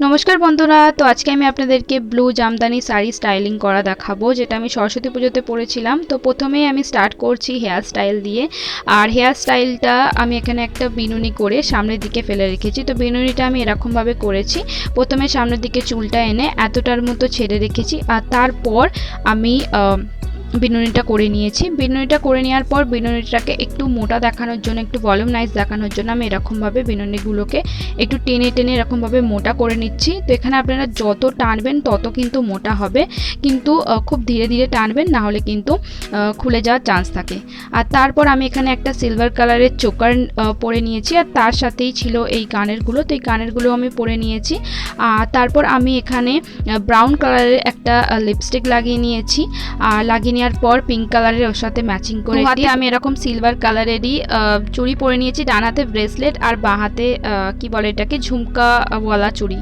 নমস্কার বন্ধুরা, তো আজকে আমি আপনাদেরকে ব্লু জামদানি শাড়ি স্টাইলিং করা দেখাবো, যেটা আমি সরস্বতী পুজোতে পরেছিলাম। তো প্রথমেই আমি স্টার্ট করছি হেয়ার স্টাইল দিয়ে। আর হেয়ার স্টাইলটা আমি এখানে একটা বিনুনি করে সামনের দিকে ফেলে রেখেছি। তো বিনুনিটা আমি এরকমভাবে করেছি, প্রথমে সামনের দিকে চুলটা এনে এতটার মতো ছেড়ে রেখেছি, আর তারপর আমি বিনুনিটা করে নিয়েছি। বিনুনিটা করে নেওয়ার পর বিনুনিটাকে একটু মোটা দেখানোর জন্য, একটু ভলিউমাইজ দেখানোর জন্য আমি এরকমভাবে বিনুনিগুলোকে একটু টেনে টেনে এরকমভাবে মোটা করে নিচ্ছি। তো এখানে আপনারা যত টানবেন তত কিন্তু মোটা হবে, কিন্তু খুব ধীরে ধীরে টানবেন, না হলে কিন্তু খুলে যাওয়ার চান্স থাকে। আর তারপর আমি এখানে একটা সিলভার কালারের চোকার পরে নিয়েছি, আর তার সাথেই ছিল এই কানেরগুলো। তো এই কানেরগুলো আমি পরে নিয়েছি। আর তারপর আমি এখানে ব্রাউন কালারের একটা লিপস্টিক লাগিয়ে নিয়েছি। আর লাগিয়ে নেওয়ার পর পিঙ্ক কালারের ওর সাথে ম্যাচিং করে হাতে আমি এরকম সিলভার কালারেরই চুড়ি পরে নিয়েছি, ডান হাতে ব্রেসলেট আর বাঁ হাতে কি বলে এটাকে ঝুমকাওয়ালা চুড়ি।